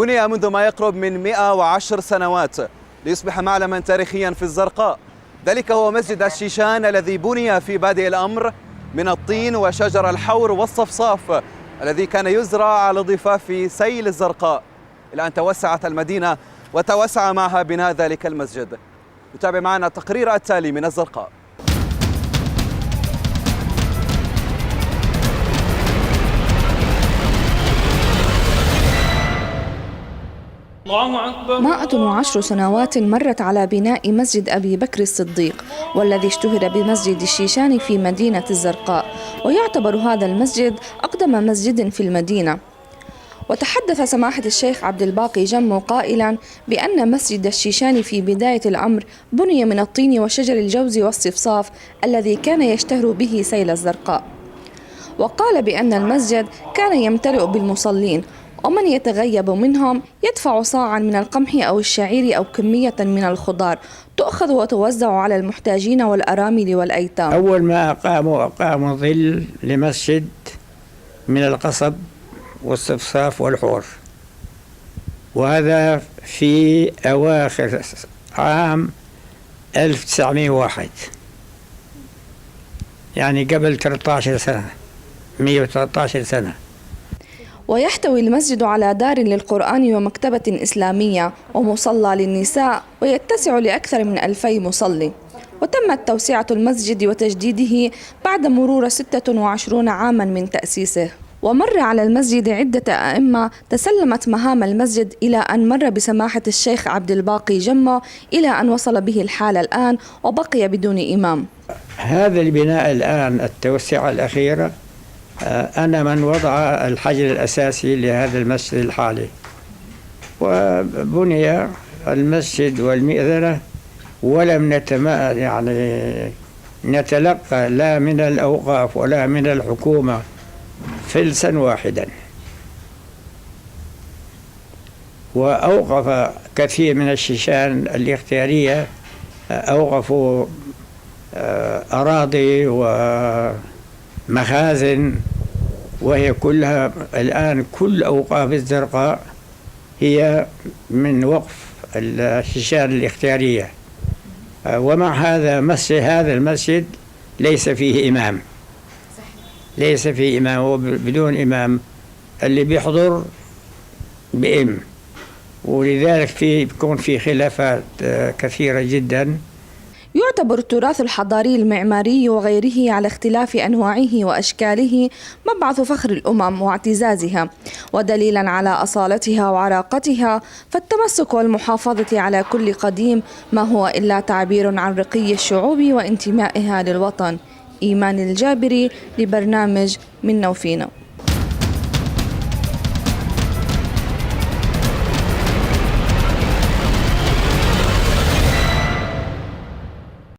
بني منذ ما يقرب من 110 سنوات ليصبح معلما تاريخيا في الزرقاء. ذلك هو مسجد الشيشان الذي بني في بادئ الأمر من الطين وشجر الحور والصفصاف الذي كان يزرع على ضفاف سيل الزرقاء، إلى أن توسعت المدينة وتوسع معها بناء ذلك المسجد. نتابع معنا التقرير التالي من الزرقاء. الله أكبر. 110 سنوات مرت على بناء مسجد أبي بكر الصديق، والذي اشتهر بمسجد الشيشان في مدينة الزرقاء، ويعتبر هذا المسجد أقدم مسجد في المدينة. وتحدث سماحة الشيخ عبد الباقي جمو قائلا بأن مسجد الشيشان في بداية الأمر بني من الطين وشجر الجوز والصفصاف الذي كان يشتهر به سيل الزرقاء. وقال بأن المسجد كان يمتلئ بالمصلين، ومن يتغيب منهم يدفع صاعا من القمح أو الشعير أو كمية من الخضار تؤخذ وتوزع على المحتاجين والأرامل والأيتام. أول ما أقاموا ظل لمسجد من القصب والصفصاف والحور، وهذا في أواخر عام 1901، يعني قبل 13 سنة، 113 سنة. ويحتوي المسجد على دار للقرآن ومكتبة إسلامية ومصلى للنساء، ويتسع لأكثر من 2000 مصلي. وتمت توسعة المسجد وتجديده بعد مرور 26 عاما من تأسيسه. ومر على المسجد عدة أئمة تسلمت مهام المسجد إلى أن مر بسماحة الشيخ عبد الباقي جمو إلى أن وصل به الحال الآن وبقي بدون إمام. هذا البناء الآن التوسعة الأخيرة، أنا من وضع الحجر الأساسي لهذا المسجد الحالي، وبني المسجد والمئذنة، ولم نتلقى لا من الأوقاف ولا من الحكومة فلسا واحدا. وأوقف كثير من الشيشان الاختيارية، أوقفوا أراضي ومخازن، وهي كلها الآن كل أوقاف الزرقاء هي من وقف الشيشان الاختيارية. ومع هذا هذا المسجد ليس فيه إمام، ليس فيه إمام، بدون إمام اللي بيحضر بإم، ولذلك بيكون في خلافات كثيرة جدا. يعتبر التراث الحضاري المعماري وغيره على اختلاف أنواعه وأشكاله مبعث فخر الأمم واعتزازها، ودليلا على أصالتها وعراقتها، فالتمسك والمحافظة على كل قديم ما هو إلا تعبير عن رقي الشعوب وانتمائها للوطن. إيمان الجابري لبرنامج من وفينا.